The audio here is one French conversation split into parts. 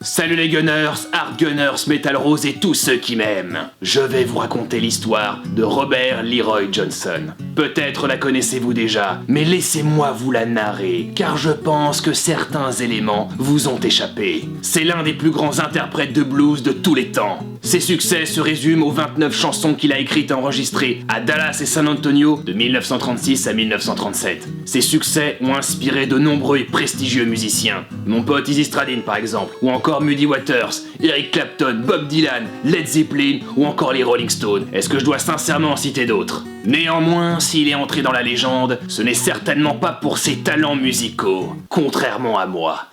Salut les Gunners, Hard Gunners, Metal Rose et tous ceux qui m'aiment. Je vais vous raconter l'histoire de Robert Leroy Johnson. Peut-être la connaissez-vous déjà, mais laissez-moi vous la narrer, car je pense que certains éléments vous ont échappé. C'est l'un des plus grands interprètes de blues de tous les temps. Ses succès se résument aux 29 chansons qu'il a écrites et enregistrées à Dallas et San Antonio de 1936 à 1937. Ses succès ont inspiré de nombreux et prestigieux musiciens. Mon pote Izzy Stradlin par exemple, ou encore Muddy Waters, Eric Clapton, Bob Dylan, Led Zeppelin ou encore les Rolling Stones. Est-ce que je dois sincèrement en citer d'autres ? Néanmoins, s'il est entré dans la légende, ce n'est certainement pas pour ses talents musicaux, contrairement à moi.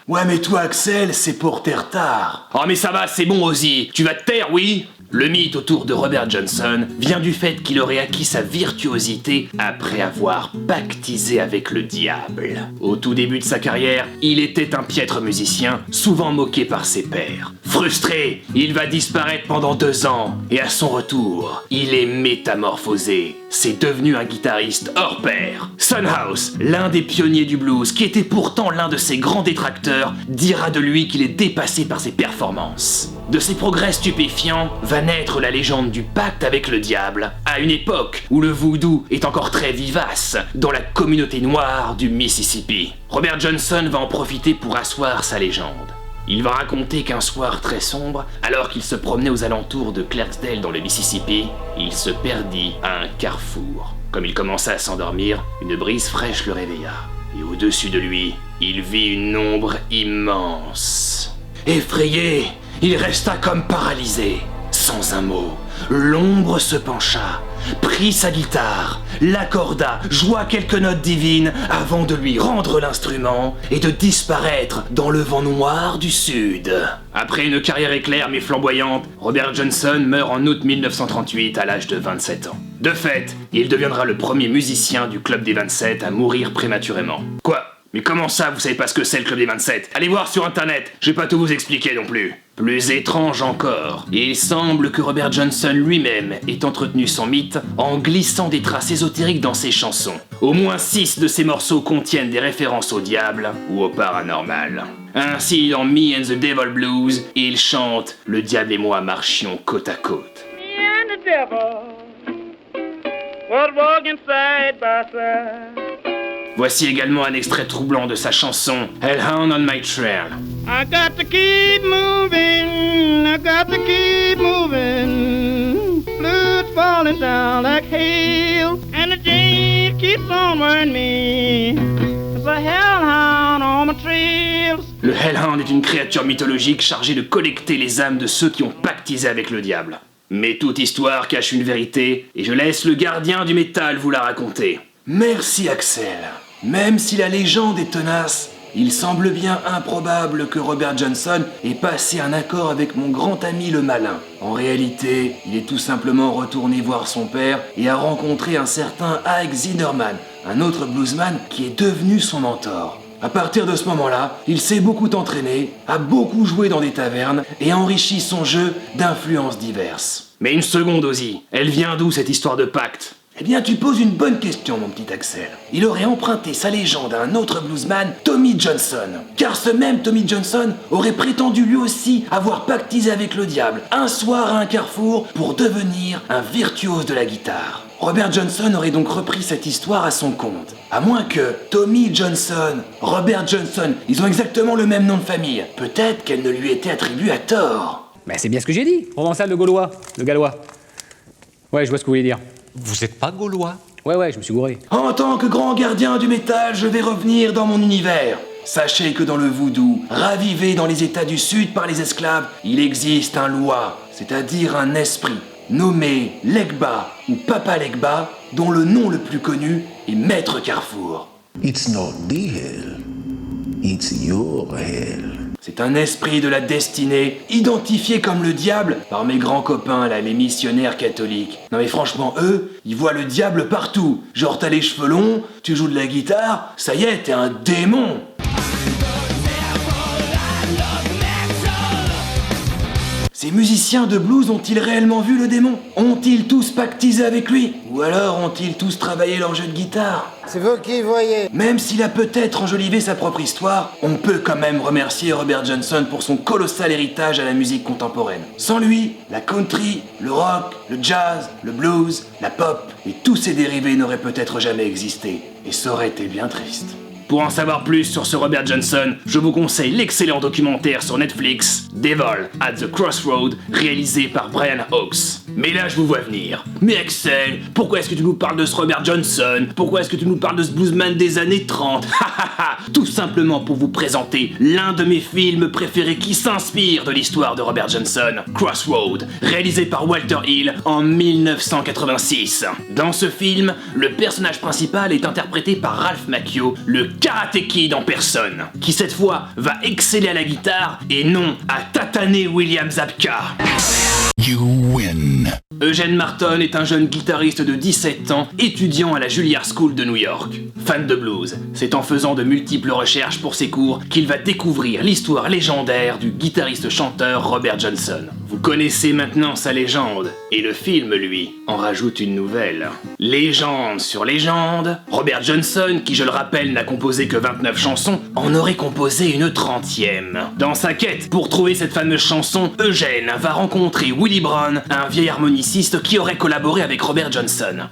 Ouais mais toi Axel, c'est pour tes retards. Oh mais ça va, c'est bon Ozzy, tu vas te taire, oui ? Le mythe autour de Robert Johnson vient du fait qu'il aurait acquis sa virtuosité après avoir pactisé avec le diable. Au tout début de sa carrière, il était un piètre musicien, souvent moqué par ses pairs. Frustré, il va disparaître pendant 2 ans, et à son retour, il est métamorphosé. C'est devenu un guitariste hors pair. Son House, l'un des pionniers du blues, qui était pourtant l'un de ses grands détracteurs, dira de lui qu'il est dépassé par ses performances. De ses progrès stupéfiants va naître la légende du pacte avec le diable, à une époque où le voodoo est encore très vivace dans la communauté noire du Mississippi. Robert Johnson va en profiter pour asseoir sa légende. Il va raconter qu'un soir très sombre, alors qu'il se promenait aux alentours de Clarksdale dans le Mississippi, il se perdit à un carrefour. Comme il commença à s'endormir, une brise fraîche le réveilla. Et au-dessus de lui, il vit une ombre immense. Effrayé, il resta comme paralysé. Sans un mot, l'ombre se pencha, prit sa guitare, l'accorda, joua quelques notes divines avant de lui rendre l'instrument et de disparaître dans le vent noir du sud. Après une carrière éclair mais flamboyante, Robert Johnson meurt en août 1938 à l'âge de 27 ans. De fait, il deviendra le premier musicien du Club des 27 à mourir prématurément. Quoi ? Mais comment ça, vous savez pas ce que c'est le Club des 27 ? Allez voir sur internet, je vais pas tout vous expliquer non plus. Plus étrange encore, il semble que Robert Johnson lui-même ait entretenu son mythe en glissant des traces ésotériques dans ses chansons. Au moins 6 de ses morceaux contiennent des références au diable ou au paranormal. Ainsi, dans Me and the Devil Blues, il chante « Le diable et moi marchions côte à côte ». Me and the devil was walking side by side. Voici également un extrait troublant de sa chanson « Hellhound on my trail ». I got to keep moving, I got to keep moving. Blood falling down like hail, and the chain keeps on wearing me. There's a hellhound on my trails. Le Hellhound est une créature mythologique chargée de collecter les âmes de ceux qui ont pactisé avec le diable. Mais toute histoire cache une vérité, et je laisse le gardien du métal vous la raconter. Merci Axel. Même si la légende est tenace, il semble bien improbable que Robert Johnson ait passé un accord avec mon grand ami le Malin. En réalité, il est tout simplement retourné voir son père et a rencontré un certain Ike Zinderman, un autre bluesman qui est devenu son mentor. À partir de ce moment-là, il s'est beaucoup entraîné, a beaucoup joué dans des tavernes et a enrichi son jeu d'influences diverses. Mais une seconde, Ozzy, elle vient d'où cette histoire de pacte ? Eh bien, tu poses une bonne question, mon petit Axel. Il aurait emprunté sa légende à un autre bluesman, Tommy Johnson. Car ce même Tommy Johnson aurait prétendu lui aussi avoir pactisé avec le diable un soir à un carrefour pour devenir un virtuose de la guitare. Robert Johnson aurait donc repris cette histoire à son compte. À moins que Tommy Johnson, Robert Johnson, ils ont exactement le même nom de famille. Peut-être qu'elle ne lui était attribuée à tort. Ben c'est bien ce que j'ai dit. Provençal de Gaulois. De Gallois. Ouais, je vois ce que vous voulez dire. Vous êtes pas gaulois ? Ouais, je me suis gouré. En tant que grand gardien du métal, je vais revenir dans mon univers. Sachez que dans le voodoo, ravivé dans les États du Sud par les esclaves, il existe un loi, c'est-à-dire un esprit, nommé Legba ou Papa Legba, dont le nom le plus connu est Maître Carrefour. It's not the hell, it's your hell. C'est un esprit de la destinée, identifié comme le diable par mes grands copains là, les missionnaires catholiques. Non mais franchement, eux, ils voient le diable partout. Genre t'as les cheveux longs, tu joues de la guitare, ça y est, t'es un démon. Ces musiciens de blues ont-ils réellement vu le démon? Ont-ils tous pactisé avec lui? Ou alors ont-ils tous travaillé leur jeu de guitare? C'est vous qui voyez. Même s'il a peut-être enjolivé sa propre histoire, on peut quand même remercier Robert Johnson pour son colossal héritage à la musique contemporaine. Sans lui, la country, le rock, le jazz, le blues, la pop et tous ses dérivés n'auraient peut-être jamais existé. Et ça aurait été bien triste. Pour en savoir plus sur ce Robert Johnson, je vous conseille l'excellent documentaire sur Netflix, Devil at the Crossroad, réalisé par Brian Hawks. Mais là, je vous vois venir. Mais Axel, pourquoi est-ce que tu nous parles de ce Robert Johnson? Pourquoi est-ce que tu nous parles de ce bluesman des années 30? Tout simplement pour vous présenter l'un de mes films préférés qui s'inspire de l'histoire de Robert Johnson, Crossroad, réalisé par Walter Hill en 1986. Dans ce film, le personnage principal est interprété par Ralph Macchio, le Karate Kid en personne, qui cette fois va exceller à la guitare et non à tataner William Zabka. You win. Eugene Martin est un jeune guitariste de 17 ans, étudiant à la Juilliard School de New York. Fan de blues, c'est en faisant de multiples recherches pour ses cours qu'il va découvrir l'histoire légendaire du guitariste-chanteur Robert Johnson. Vous connaissez maintenant sa légende, et le film, lui, en rajoute une nouvelle. Légende sur légende, Robert Johnson, qui je le rappelle n'a composé que 29 chansons, en aurait composé une 30e. Dans sa quête pour trouver cette fameuse chanson, Eugène va rencontrer Willie Brown, un vieil harmoniciste qui aurait collaboré avec Robert Johnson.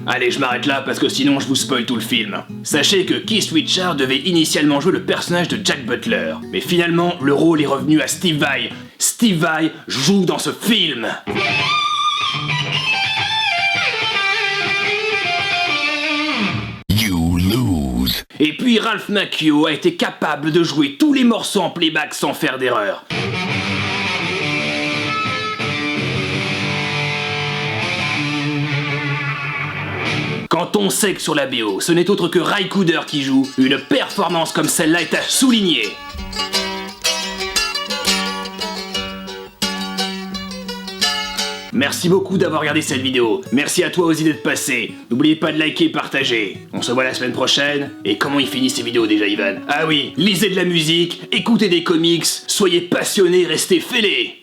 Allez, je m'arrête là parce que sinon je vous spoil tout le film. Sachez que Keith Richards devait initialement jouer le personnage de Jack Butler, mais finalement le rôle est revenu à Steve Vai. Steve Vai joue dans ce film. You lose. Et puis Ralph Macchio a été capable de jouer tous les morceaux en playback sans faire d'erreur. Quand on sait que sur la BO, ce n'est autre que Ry Cooder qui joue, une performance comme celle-là est à souligner. Merci beaucoup d'avoir regardé cette vidéo. Merci à toi aussi d'être passé. N'oubliez pas de liker et partager. On se voit la semaine prochaine. Et comment il finit ces vidéos déjà, Ivan? Ah oui, lisez de la musique, écoutez des comics, soyez passionnés, restez fêlés.